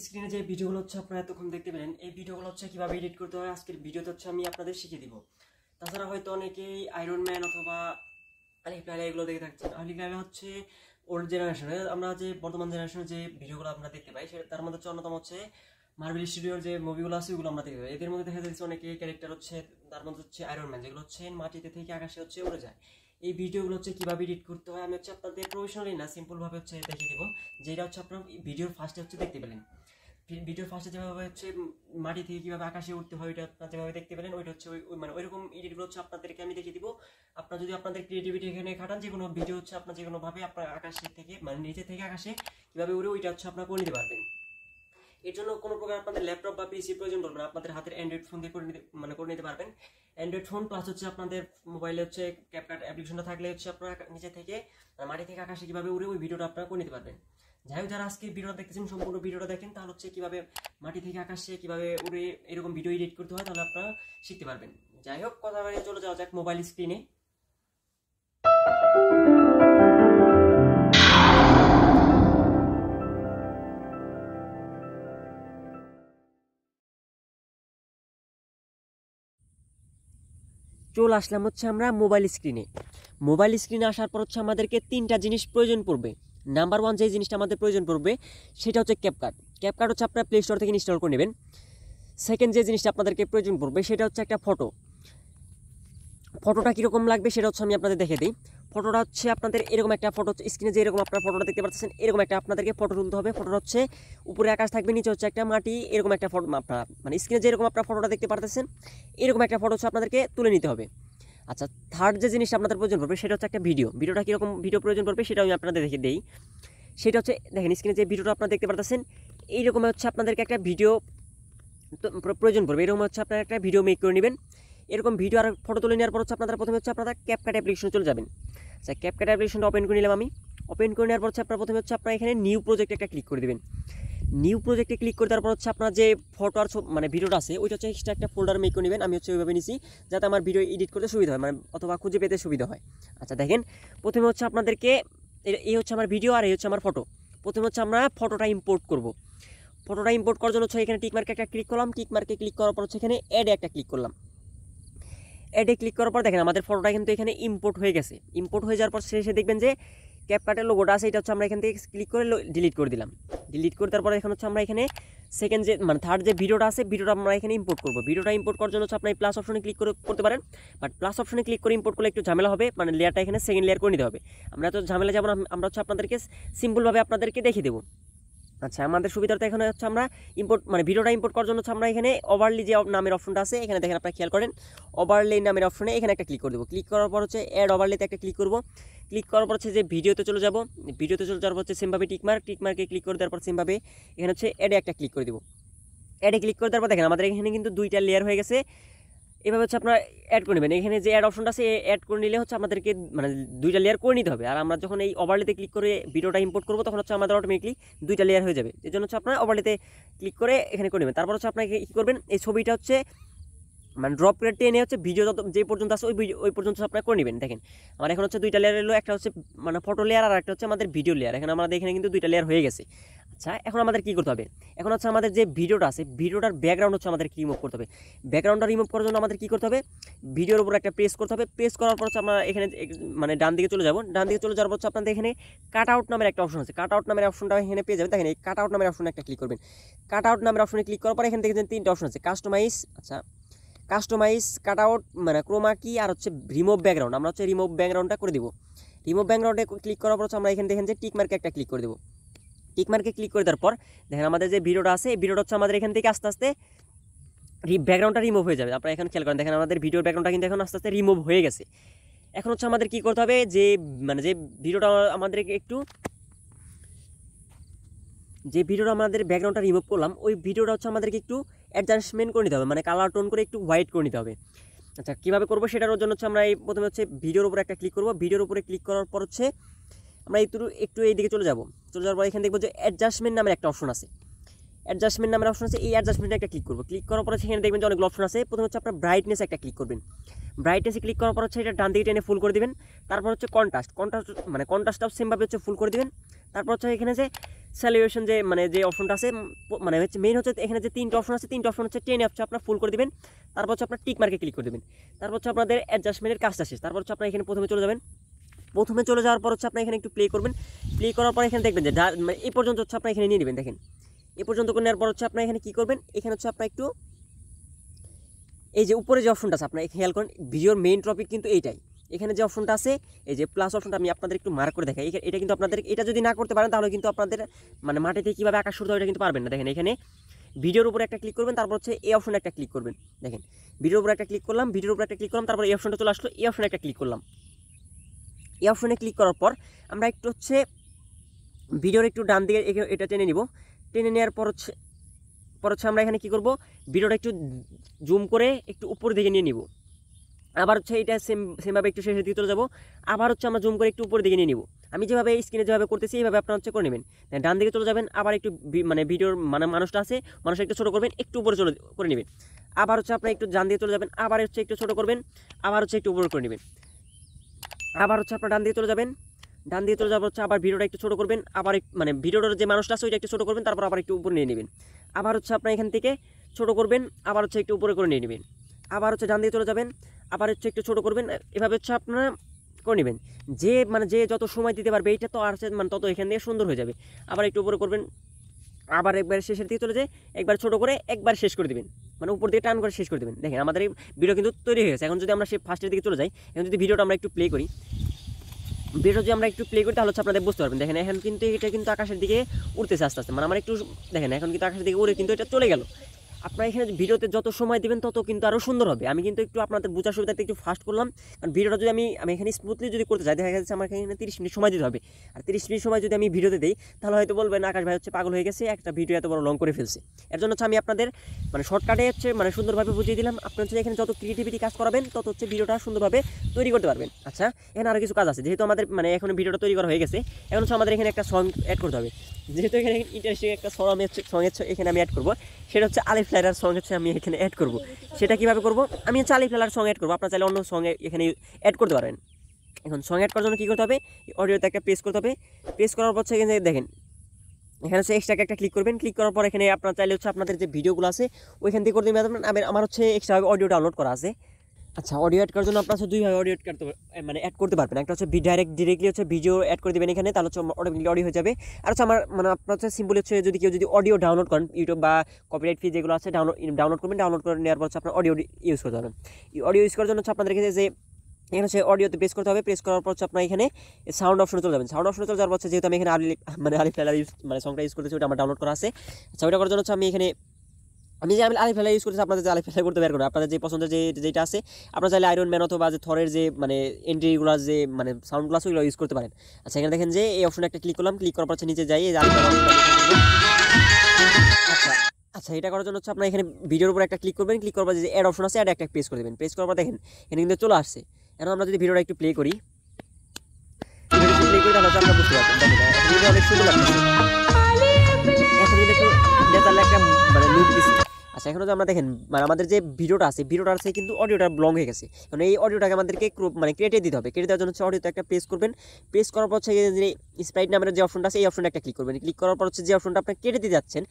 স্ক্রিনে যে ভিডিওগুলো হচ্ছে আপনারা এতক্ষণ দেখতে পেলেন, এই ভিডিওগুলো হচ্ছে কিভাবে এডিট করতে হয় আজকের ভিডিওতে হচ্ছে আমি আপনাদের শিখিয়ে দিব। তাছাড়া হয়তো অনেকেই আয়রন ম্যান অথবা আলিফ লায়লা এগুলো দেখে থাকছেন। আলিফ লায়লা হচ্ছে ওল্ড জেনারেশনের, আমরা যে বর্তমান জেনারেশনের যে ভিডিওগুলো আমরা দেখতে পাই তার মধ্যে হচ্ছে অন্যতম হচ্ছে মার্বেল স্টুডিওর যে মুভিগুলো আছে ওগুলো আমরা দেখতে পাই। এদের মধ্যে দেখা যাচ্ছে অনেকে ক্যারেক্টার হচ্ছে, তার মধ্যে হচ্ছে আয়রন ম্যান, যেগুলো হচ্ছে মাটিতে থেকে আকাশে হচ্ছে উড়ে যায়। এই ভিডিওগুলো হচ্ছে কিভাবে এডিট করতে হয় আমি হচ্ছে আপনাদের প্রফেশনালি না সিম্পল ভাবে হচ্ছে দেখিয়ে দেবো, যেটা হচ্ছে আপনার ভিডিওর ফার্স্টে হচ্ছে দেখতে পেলেন। ভিডিওর ফার্স্টে যেভাবে হচ্ছে মাটি থেকে কিভাবে আকাশে উঠতে হয় ওইটা আপনারা যেভাবে দেখতে পেলেন, ওইটা হচ্ছে মানে ওইরকম এডিটগুলো হচ্ছে আপনাদেরকে আমি দেখিয়ে দিব। আপনারা যদি আপনাদের ক্রিয়েটিভিটি এখানে খাটান, যে কোনো ভিডিও হচ্ছে আপনার যে কোনোভাবে আপনার আকাশে থেকে মানে নিচে থেকে আকাশে কিভাবে উড়ে ওইটা হচ্ছে আপনারা করে নিতে পারবেন। এর জন্য কোনো প্রকার আপনাদের ল্যাপটপ বা পিসি প্রয়োজন পড়বে না, আপনাদের হাতের অ্যান্ড্রয়েড ফোন দিয়ে করে নিতে পারবেন। অ্যান্ড্রয়েড ফোন প্লাস হচ্ছে আপনাদের মোবাইলে হচ্ছে ক্যাপকাট অ্যাপ্লিকেশনটা থাকলে হচ্ছে আপনারা নিচে থেকে মাটি থেকে আকাশে কিভাবে উড়ে ওই ভিডিওটা আপনারা করে নিতে পারবেন। যাই হোক, যারা আজকে ভিডিওটা দেখতেছেন সম্পূর্ণ ভিডিওটা দেখেন, তাহলে হচ্ছে কিভাবে মাটি থেকে আকাশে কিভাবে উড়ে এরকম ভিডিও এডিট করতে হয় তাহলে আপনারা শিখতে পারবেন। যাই হোক, কথা বাড়িয়ে চলে যাওয়া যাক মোবাইল স্ক্রিনে। চলে আসলাম হচ্ছে আমরা মোবাইল স্ক্রিনে। মোবাইল স্ক্রিনে আসার পর হচ্ছে আমাদেরকে তিনটা জিনিস প্রয়োজন পড়বে। নাম্বার ওয়ান যে জিনিসটা আমাদের প্রয়োজন পড়বে সেটা হচ্ছে ক্যাপকাট। ক্যাপকাট হচ্ছে আপনারা প্লে স্টোর থেকে ইনস্টল করে নেবেন। সেকেন্ড যে জিনিসটা আপনাদেরকে প্রয়োজন পড়বে সেটা হচ্ছে একটা ফটো। ফটোটা কীরকম লাগবে সেটা হচ্ছে আমি আপনাদের দেখে দিই। ফটোটা হচ্ছে আপনাদের এরকম একটা ফটো, স্ক্রিনে যে এরকম আপনার ফটোটা দেখতে পাচ্ছেন এরকম একটা আপনাদেরকে ফটো তুলতে হবে। ফটোটা হচ্ছে উপরে আকাশ থাকবে, নিচে হচ্ছে একটা মাটি, এরকম একটা ফটো আপনার মানে স্ক্রিনে যে এরকম আপনার ফটোটা দেখতে পাচ্ছেন এরকম একটা ফটো হচ্ছে আপনাদেরকে তুলে নিতে হবে। আচ্ছা, থার্ড যে জিনিসটা আপনাদের প্রয়োজন পড়বে সেটা হচ্ছে একটা ভিডিও। ভিডিওটা কীরকম ভিডিও প্রয়োজন পড়বে সেটা আমি আপনাদের দেখে দিই। সেটা হচ্ছে দেখেন স্ক্রিনে যে ভিডিওটা আপনারা দেখতে পাচ্ছেন এইরকম হচ্ছে আপনাদেরকে একটা ভিডিও প্রয়োজন পড়বে। এরকম হচ্ছে আপনারা একটা ভিডিও মেক করে নেবেন। এরকম ভিডিও আর ফটো তুলে নেওয়ার পর হচ্ছে আপনারা প্রথমে হচ্ছে আপনারা ক্যাপকাট অ্যাপ্লিকেশনে চলে যাবেন। আচ্ছা, ক্যাপকাট অ্যাপ্লিকেশনটা ওপেন করে নিলাম আমি। ওপেন করে নেওয়ার পর হচ্ছে আপনারা প্রথমে হচ্ছে আপনারা এখানে নিউ প্রজেক্ট একটা ক্লিক করে দেবেন। নিউ প্রজেক্টে ক্লিক করে দেওয়ার পর হচ্ছে আপনার যে ফটো আর মানে ভিডিওটা আছে ওইটা হচ্ছে এক্সট্রা একটা ফোল্ডার মেক করে নেবেন। আমি হচ্ছে ওইভাবে নিছি যাতে আমার ভিডিও এডিট করতে সুবিধা হয়, মানে অথবা খুঁজে পেতে সুবিধা হয়। আচ্ছা দেখেন, প্রথমে হচ্ছে আপনাদেরকে এই হচ্ছে আমার ভিডিও আর এই হচ্ছে আমার ফটো। প্রথমে হচ্ছে আমরা ফটোটা ইম্পোর্ট করব। ফটোটা ইম্পোর্ট করার জন্য হচ্ছে এখানে টিকমার্কে একটা ক্লিক করলাম। টিকমার্কে ক্লিক করার পর হচ্ছে এখানে অ্যাডে একটা ক্লিক করলাম। অ্যাডে ক্লিক করার পর দেখেন আমাদের ফটোটা কিন্তু এখানে ইম্পোর্ট হয়ে গেছে। ইম্পোর্ট হয়ে যাওয়ার পর শেষে দেখবেন যে ক্যাপকাটের লোগোটা আছে, এটা হচ্ছে আমরা এখান থেকে ক্লিক করে ডিলিট করে দিলাম। ডিলিট করে তারপরে এখন হচ্ছে আমরা এখানে সেকেন্ড যে মানে থার্ড যে ভিডিওটা আছে ভিডিওটা আমরা এখানে ইম্পোর্ট করব। ভিডিওটা ইম্পোর্ট করার জন্য হচ্ছে আপনি প্লাস অপশনে ক্লিক করতে পারেন, বাট প্লাস অপশনে ক্লিক করে ইম্পোর্ট করলে একটু ঝামেলা হবে, মানে লেয়ারটা এখানে সেকেন্ড লেয়ার করে নিতে হবে। আমরা তো ঝামেলা যাব না, আমরা হচ্ছে আপনাদেরকে সিম্পলভাবে আপনাদেরকে দেখিয়ে দেবো। আচ্ছা, আমাদের সুবিধার্থে এখানে হচ্ছে আমরা ইম্পোর্ট মানে ভিডিওটা ইম্পোর্ট করার জন্য হচ্ছে আমরা এখানে ওভারলি যে নামের অপশনটা আছে এখানে দেখেন আপনারা খেয়াল করেন, ওভারলি নামের অপশনে এখানে একটা ক্লিক করে দেবো। ক্লিক করার পর হচ্ছে অ্যাড ওভারলিতে একটা ক্লিক করব। ক্লিক করার পর হচ্ছে যে ভিডিওতে চলে যাব। ভিডিওতে চলে যাওয়ার পর হচ্ছে সেমভাবে টিকমার্কে ক্লিক করে দেওয়ার পর সেমভাবে এখানে হচ্ছে অ্যাডে একটা ক্লিক করে দেবো। অ্যাডে ক্লিক করে দেওয়ার পর দেখেন আমাদের এখানে কিন্তু দুইটা লেয়ার হয়ে গেছে। এভাবে হচ্ছে আপনারা অ্যাড করে নেবেন। এখানে যে অ্যাড অপশনটা আছে অ্যাড করে নিলে হচ্ছে আমাদেরকে মানে দুইটা লেয়ার করে নিতে হবে। আর আমরা যখন এই ওভারলেতে ক্লিক করে ভিডিওটা ইম্পোর্ট করবো তখন হচ্ছে আমাদের অটোমেটিকলি দুইটা লেয়ার হয়ে যাবে। এর জন্য হচ্ছে আপনারা ওভারলেতে ক্লিক করে এখানে করে নেবেন। তারপর হচ্ছে আপনাকে কী করবেন, এই ছবিটা হচ্ছে মানে ড্রপ করে টেনে হচ্ছে ভিডিও যত যে পর্যন্ত আছে ওই পর্যন্ত আপনারা করে নেবেন। দেখেন আমার এখন হচ্ছে দুইটা লেয়ার এলো, একটা হচ্ছে মানে ফটো লেয়ার আর একটা হচ্ছে আমাদের ভিডিও লেয়ার। এখন আমাদের এখানে কিন্তু দুইটা লেয়ার হয়ে গেছে। আচ্ছা, এখন আমাদের কী করতে হবে, এখন হচ্ছে আমাদের যে ভিডিওটা আছে ভিডিওটার ব্যাকগ্রাউন্ড হচ্ছে আমাদের কি রিমুভ করতে হবে। ব্যাকগ্রাউন্ডটা রিমুভ করার জন্য আমাদের কী করতে হবে, ভিডিওর উপর একটা প্রেস করতে হবে। প্রেস করার পর হচ্ছে আমরা এখানে মানে ডান দিকে চলে যাব। ডান দিকে চলে যাওয়ার পর হচ্ছে আপনাদের এখানে কাট আউট নামের একটা অপশন আছে। কাট আউট নামের অপশনটা এখানে পেয়ে যাবেন। দেখেন এই কাট আউট নামের অপশনে একটা ক্লিক করবেন। কাট আউট নামের অপশনে ক্লিক করার পর এখানে দেখেন তিনটা অপশন আছে, কাস্টমাইজ, আচ্ছা কাস্টমাইজ, কাট আউট মানে ক্রোমা কি আর হচ্ছে রিমুভ ব্যাকগ্রাউন্ড। আমরা হচ্ছে রিমুভ ব্যাকগ্রাউন্ডটা করে দিব। রিমুভ ব্যাকগ্রাউন্ডে ক্লিক করার পর হচ্ছে আমরা এখানে দেখেন যে টিকমার্কে একটা ক্লিক করে দেবো। টিকমার্কে ক্লিক করে দেওয়ার পর দেখেন আমাদের যে ভিডিওটা আছে এই ভিডিওটা হচ্ছে আমাদের এখান থেকে আস্তে আস্তে ব্যাকগ্রাউন্ডটা রিমুভ হয়ে যাবে। আপনারা এখন খেয়াল করেন, দেখেন আমাদের ভিডিওর ব্যাকগ্রাউন্ডটা কিন্তু এখন আস্তে আস্তে রিমুভ হয়ে গেছে। এখন হচ্ছে আমাদের কী করতে হবে, যে মানে যে ভিডিওটা আমাদেরকে একটু যে ভিডিওটা আমাদের ব্যাকগ্রাউন্ডটা রিমুভ করলাম ওই ভিডিওটা হচ্ছে আমাদেরকে একটু অ্যাডজাস্টমেন্ট করে নিতে হবে, মানে কালার টোন করে একটু হোয়াইট করে নিতে হবে। আচ্ছা, কীভাবে করবো সেটার জন্য হচ্ছে আমরা এই প্রথমে হচ্ছে ভিডিওর উপরে একটা ক্লিক করবো। ভিডিওর উপরে ক্লিক করার পর হচ্ছে আমরা একটু এই দিকে চলে যাওয়ার পর এখানে দেখবো যে অ্যাডজাস্টমেন্ট নামের একটা অপশন আছে। অ্যাডজাস্টমেন্ট নামের অপশন আছে, এই অ্যাডজাস্টমেন্টে একটা ক্লিক করবো। ক্লিক করার পরে সেখানে দেখবেন যে অনেকগুলো অপশন আছে। প্রথমে হচ্ছে আপনার ব্রাইটনেস একটা ক্লিক করবেন। ব্রাইটনেসে ক্লিক করার পর হচ্ছে এটা ডান দিকে টেনে ফুল করে দেবেন। তারপর হচ্ছে কন্ট্রাস্ট মানে কন্ট্রাস্টটাও সেমভাবে হচ্ছে ফুল করে দেবেন। তারপর হচ্ছে এখানে যে স্যালুয়েশন যে মানে যে অপশনটা আছে মানে হচ্ছে মেইন হচ্ছে এখানে যে 3টা অপশন আছে 3টা অপশন হচ্ছে টেনে হচ্ছে আপনার ফুল করে দিবেন। তারপর হচ্ছে আপনার টিক মার্কে ক্লিক করে দিবেন। তারপর হচ্ছে আপনাদের অ্যাডজাস্টমেন্টের কাজটা শেষ। তারপর হচ্ছে আপনার এখানে প্রথমে চলে যাবেন। প্রথমে চলে যাওয়ার পর হচ্ছে আপনার এখানে একটু প্লে করবেন। প্লে করার পর এখানে দেখবেন যে মানে এই পর্যন্ত হচ্ছে আপনার এখানে নিয়ে নেবেন। দেখেন এই পর্যন্ত করে নেওয়ার পর হচ্ছে আপনার এখানে কী করবেন, এখানে হচ্ছে আপনার একটু এই যে উপরে যে অপশনটা আছে আপনার খেয়াল করেন, ভিডিওর মেইন টপিক কিন্তু এইটাই। এখানে যে অপশনটা আছে এই যে প্লাস অপশনটা আমি আপনাদের একটু মার্ক করে দেখাই। এটা কিন্তু আপনাদের এটা যদি না করতে পারেন তাহলে কিন্তু আপনাদের মানে মাটিতে কীভাবে আঁকা শুরু হয় এটা কিন্তু পারবেন না। দেখেন এখানে ভিডিওর উপরে একটা ক্লিক করবেন, তারপর হচ্ছে এই অপশনে একটা ক্লিক করবেন। দেখেন ভিডিওর উপরে একটা ক্লিক করলাম, ভিডিওর উপরে একটা ক্লিক করলাম, তারপর এই অপশনটা চলে আসলো, এই অপশনে একটা ক্লিক করলাম। এই অপশনে ক্লিক করার পর আমরা একটু হচ্ছে ভিডিওর একটু ডান দিকে এটা টেনে নিব। টেনে নেওয়ার পর হচ্ছে আমরা এখানে কী করব, ভিডিওটা একটু জুম করে একটু উপর দিকে নিয়ে নিব। আবার হচ্ছে এটা সেমভাবে একটু শেষের দিকে চলে যাবো। আবার হচ্ছে আমরা জুম করে একটু উপর দিকে নিয়ে নিব। আমি যেভাবে স্ক্রিনে যেভাবে করতেছি এইভাবে আপনারা হচ্ছে করে নেবেন। ডান দিকে চলে যাবেন, আবার একটু মানে ভিডিওর মানে মানুষটা আছে মানুষটা একটু ছোটো করবেন, একটু উপরে করে নেবেন। আবার হচ্ছে আপনার একটু ডান দিকে চলে যাবেন, আবার হচ্ছে একটু ছোটো করবেন, আবার হচ্ছে একটু উপরে করে নেবেন। আবার হচ্ছে আপনার ডান দিকে চলে যাবেন, ডান দিকে চলে যাবো হচ্ছে আবার ভিডিওটা একটু ছোটো করবেন, আবার মানে ভিডিওর যে মানুষটা আছে ওইটা একটু ছোটো করবেন, তারপর আবার একটু উপরে নিয়ে নেবেন। আবার হচ্ছে আপনার এখান থেকে ছোটো করবেন, আবার হচ্ছে একটু উপরে করে নিয়ে নেবেন। আবার হচ্ছে ডান দিকে চলে যাবেন, আবার হচ্ছে একটু ছোটো করবেন, এভাবে হচ্ছে আপনারা করে নেবেন। যে যত সময় দিতে পারবে এইটা তো আর মানে তত এখান থেকে সুন্দর হয়ে যাবে। আবার একটু উপরে করবেন, আবার একবার শেষের দিকে চলে যায়, একবার ছোটো করে একবার শেষ করে দেবেন, মানে উপর দিকে টান করে শেষ করে দেবেন। দেখেন আমাদের এই ভিডিও কিন্তু তৈরি হয়ে গেছে। এখন যদি আমরা সেই ফার্স্টের দিকে চলে যাই, এখন যদি ভিডিওটা আমরা একটু প্লে করি, ভিডিও যদি আমরা একটু প্লে করি তাহলে হচ্ছে আপনাদের বুঝতে পারবেন। দেখেন এখন কিন্তু এটা কিন্তু আকাশের দিকে উঠতেছে আস্তে আস্তে, মানে আমার একটু দেখেন এখন কিন্তু আকাশের দিকে উড়ে কিন্তু এটা চলে গেল। আপনারা এখানে ভিডিওতে যত সময় দেবেন তত কিন্তু আরও সুন্দর হবে। আমি কিন্তু একটু আপনাদের বোঝার সুবিধাতে একটু ফাস্ট করলাম, কারণ ভিডিওটা যদি আমি এখানে স্মুথলি যদি করতে চাই দেখা যাচ্ছে আমার এখানে 30 মিনিট সময় দিতে হবে। আর 30 মিনিট সময় যদি আমি ভিডিওতে দিই তাহলে হয়তো বলবেন আকাশ ভাই হচ্ছে পাগল হয়ে গেছে, একটা ভিডিও এত বড় লং করে ফেলছে। এর জন্য হচ্ছে আমি আপনাদের মানে শর্টকাটে হচ্ছে মানে সুন্দরভাবে বুঝিয়ে দিলাম। আপনার হচ্ছে এখানে যত ক্রিয়েটিভিটি কাজ করাবেন তত হচ্ছে ভিডিওটা সুন্দরভাবে তৈরি করতে পারবেন। আচ্ছা এখানে আরও কিছু কাজ আছে, যেহেতু আমাদের মানে এখন ভিডিওটা তৈরি করা হয়ে গেছে, এখন হচ্ছে আমাদের এখানে একটা সং অ্যাড করতে হবে। যেহেতু এখানে ইন্টারেস্টিং একটা সং এখানে আমি অ্যাড করবো, সেটা হচ্ছে আলিফ লাইলার সং হচ্ছে আমি এখানে অ্যাড করব। সেটা কীভাবে করব, আমি হচ্ছে আলিফ লাইলার সং অ্যাড করবো, আপনার চাইলে অন্য সং এখানে অ্যাড করতে পারেন। এখন সং অ্যাড করার জন্য কী করতে হবে, অডিওতে একটা প্রেস করতে হবে। প্রেস করার পর এখানে দেখেন এখানে হচ্ছে এক্সট্রাকে একটা ক্লিক করবেন। ক্লিক করার পর এখানে আপনার চাইলে হচ্ছে আপনাদের যে ভিডিওগুলো আছে ওইখান থেকে করে দেবেন। আমার হচ্ছে এক্সট্রাভাবে অডিও ডাউনলোড করা আছে। আচ্ছা অডিও অ্যাড করার জন্য আপনার হচ্ছে দুইভাবে অডিও অ্যাড করতে পারবেন। একটা হচ্ছে ডিরেক্টলি হচ্ছে ভিডিও অ্যাড করে দেবেন এখানে, তাহলে হচ্ছে অটোমেটিকলি অডিও হয়ে যাবে। আর হচ্ছে আমার মানে আপনার হচ্ছে সিম্পল হচ্ছে যদি কেউ যদি অডিও ডাউনলোড করেন ইউটিউব বা কপিরাইট ফি যেগুলো আছে ডাউনলোড করবেন, ডাউনলোড করে নেওয়ার পর হচ্ছে আপনার অডিও ইউজ করতে পারবেন। এই অডিও ইউজ করার জন্য হচ্ছে আপনাদের যে এখানে হচ্ছে অডিওতে প্রেস করতে হবে। প্রেস করার পর হচ্ছে আপনার এখানে সাউন্ড অপশনে চলে যাবেন। সাউন্ড অপশনে চলে যাওয়ার পর যেহেতু আমি এখানে আলিফ লাইলা মানে সংটা ইউজ করতেছি, ওটা আমার ডাউনলোড করা আছে। আচ্ছা ওটা করার জন্য হচ্ছে আমি আলিফ লাইলা ইউজ করতেছি, আপনাদের যে আলিফ লাইলা করতে বের করবেন, আপনাদের যে পছন্দের যেটা আছে আপনারা চাইলে আয়রন ম্যান অথবা যে থরের যে মানে এন্ট্রিগুলো যে মানে সাউন্ডগুলো আছে ওগুলো ইউজ করতে পারেন। আচ্ছা এখানে দেখেন যে এই অপশনে একটা ক্লিক করলাম, ক্লিক করার পর নিচে যাই আচ্ছা এটা করার জন্য হচ্ছে আপনার এখানে ভিডিওর উপর একটা ক্লিক করবেন। ক্লিক করার পর যে অ্যাড অপশন আছে অ্যাড একটা প্রেস করে দেবেন। প্রেস করার পর দেখেন এখানে কিন্তু চলে আসছে। এখন আমরা যদি ভিডিওটা একটু প্লে করি তাহলে হচ্ছে আমরা বুঝতে পারবেন দেখেন অনেক সুন্দর লাগছে। এখন কিন্তু একটু নেতালে একটা মানে লুক দিচ্ছে। আচ্ছা এখন আমরা দেখেন মানে আমাদের যে ভিডিওটা আছে কিন্তু অডিওটা লং হয়ে গেছে। কারণ এই অডিওটাকে আমাদেরকে মানে কেটে দিতে হবে। কেটে দেওয়ার জন্য হচ্ছে অডিওতে একটা প্রেস করবেন। প্রেস করার পর হচ্ছে স্প্রাইট নামের যে অপশনটা আছে এই অপশনটা একটা ক্লিক করবেন। ক্লিক করার পর হচ্ছে যে অপশনটা আপনি কেটে দিতে যাচ্ছেন,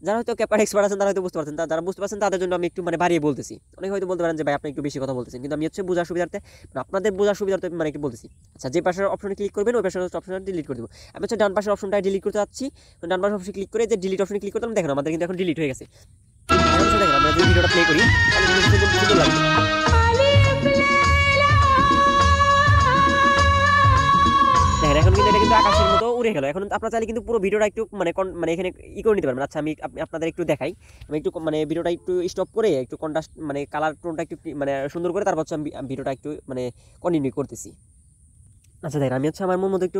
যারা হয়তো ক্যাপকাট এক্সপার্ট আছেন তারা হয়তো বুঝতে পারছেন, যারা বুঝতে পারছেন তাদের জন্য আমি একটু মানে বাড়িয়ে বলতেছি। অনেকে হয়তো বলতে পারেন যে ভাই আপনি একটু বেশি কথা বলতেছেন, কিন্তু আমি হচ্ছে বোঝার সুবিধার্থে আপনাদের বোঝার সুবিধার্থে মানে একটু বলতেছি। আচ্ছা যে পাশের অপশনে ক্লিক করবেন ওই পাশের অপশনটা ডিলিট করে দেবো। আমি হচ্ছে ডান পাশের অপশনটা ডিলিট করতে যাচ্ছি। ডান পাশের অপশনে ক্লিক করে যে ডিলিট অপশনে ক্লিক করতাম, দেখেন আমাদের কিন্তু এখন ডিলিট হয়ে গেছে। দেখেন আমরা যদি ভিডিওটা প্লে করি তাহলে সুন্দর লাগবে। দেখেন এখন কিন্তু এটা কিন্তু আকাশের মতো উড়ে গেল। এখন আপনারা চাইলে কিন্তু পুরো ভিডিওটা একটু মানে এখানে করে নিতে পারবেন। আচ্ছা আমি আপনাদের একটু দেখাই। আমি একটু মানে ভিডিওটা একটু স্টপ করে একটু কন্ট্রাস্ট মানে কালার টোনটা একটু মানে সুন্দর করে তারপর হচ্ছে আমি ভিডিওটা একটু মানে কন্টিনিউ করতেছি। আচ্ছা দেখেন আমি হচ্ছে আমার মন মতো একটু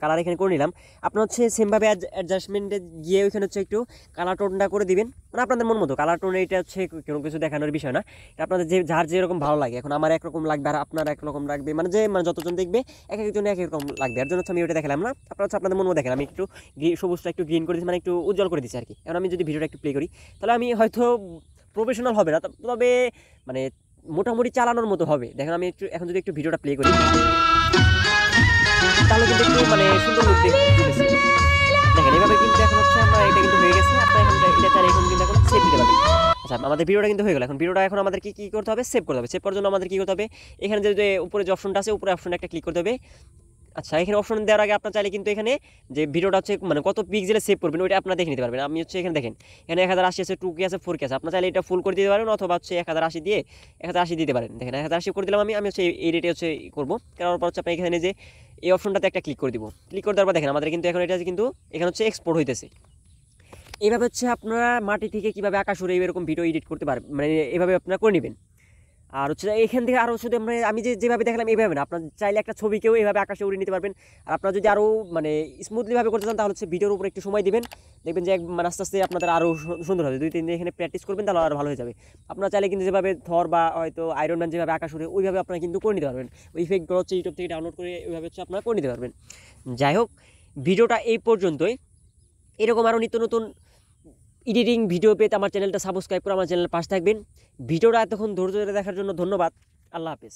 কালার এখানে করে নিলাম। আপনার হচ্ছে সেমভাবে অ্যাডজাস্টমেন্টে গিয়ে ওইখানে হচ্ছে একটু কালার টোনটা করে দিবেন, মানে আপনাদের মন মতো কালার টোন। এটা হচ্ছে কোনো কিছু দেখানোর বিষয় না, এটা আপনাদের যার যেরকম ভালো লাগে। এখন আমার একরকম লাগবে আর আপনার একরকম লাগবে, মানে যতজন দেখবে এক একজন এক রকম লাগবে। এর জন্য হচ্ছে আমি ওটা দেখালাম না, আপনারা হচ্ছে আপনাদের মন মতো দেখেন। আমি একটু সবুজটা একটু গ্রিন করে দিচ্ছি, মানে একটু উজ্জ্বল করে দিচ্ছি আর কি। এখন আমি যদি ভিডিওটা একটু প্লে করি তাহলে আমি হয়তো প্রফেশনাল হবে না, তবে মানে মোটামুটি চালানোর মতো হবে। দেখেন আমি এখন যদি একটু ভিডিওটা প্লে করি তাহলে কিন্তু একটু মানে সুন্দর লুক দিতেছে। দেখেন এভাবে কিন্তু এখন হচ্ছে আমরা এটা কিন্তু হয়ে গেছে। আপনারা এখন এটা চাইলে এখন কিন্তু এখন সেভ দিতে পারবেন। আচ্ছা আমাদের ভিডিওটা কিন্তু হয়ে গেল। এখন ভিডিওটা এখন আমাদের কি করতে হবে? সেভ করতে হবে। সেভ করার জন্য আমাদের কি করতে হবে? এখানে যে উপরে যে অপশনটা আছে উপরে অপশনে একটা ক্লিক করতে হবে। আচ্ছা এখানে অপশন দেওয়ার আগে আপনার চাইলে কিন্তু এখানে যে ভিডিওটা হচ্ছে মানে কত পিক্সেলে সেভ করবেন ওইটা আপনারা দেখে নিতে পারবেন। আমি হচ্ছে এখানে দেখেন এখানে 1080 আছে, 2K আছে, 4K আছে। আপনার চাইলে এটা ফুল করে দিতে পারেন অথবা হচ্ছে 1080 দিয়ে 1080 দিতে পারেন। দেখেন 1080 করে দিলাম আমি হচ্ছে এই রেটে হচ্ছে করবো। করার পর হচ্ছে আপনি এখানে যে এই অপশনটাতে একটা ক্লিক করে দিব। ক্লিক করে দেওয়ার পর দেখেন আমাদের কিন্তু এখন এটা কিন্তু এখানে হচ্ছে এক্সপোর্ট হইতেছে। এইভাবে হচ্ছে আপনারা মাটি থেকে কীভাবে আকাশ উড়ে এরকম ভিডিও এডিট করতে পারবেন, মানে এভাবে আপনারা করে নেবেন। আর হচ্ছে এখান থেকে আরও শুধু আমরা আমি যেভাবে দেখালাম এইভাবে না, আপনার চাইলে একটা ছবিকেও এইভাবে আকাশে উড়িয়ে নিতে পারবেন। আর আপনারা যদি আরও মানে স্মুথলিভাবে করতে চান তাহলে হচ্ছে ভিডিওর উপর একটু সময় দিবেন, দেখবেন যে মানে আস্তে আস্তে আপনাদের আরও সুন্দর হবে। 2-3 দিন এখানে প্র্যাকটিস করবেন তাহলে আরও ভালো হয়ে যাবে। আপনারা চাইলে কিন্তু যেভাবে থর বা হয়তো আয়রন ম্যান যেভাবে আকাশ উড়ে ওইভাবে আপনারা কিন্তু করে নিতে পারবেন। ওই ইফেক্টগুলো হচ্ছে ইউটিউব থেকে ডাউনলোড করে ওইভাবে হচ্ছে আপনারা করে নিতে পারবেন। যাই হোক ভিডিওটা এই পর্যন্তই। এরকম আরও নিত্য নতুন এডিটিং ভিডিও পেতে আমার চ্যানেলটা সাবস্ক্রাইব করে আমার চ্যানেলের পাশে থাকবেন। ভিডিওটা এতক্ষণ ধৈর্য ধরে দেখার জন্য ধন্যবাদ। আল্লাহ হাফেজ।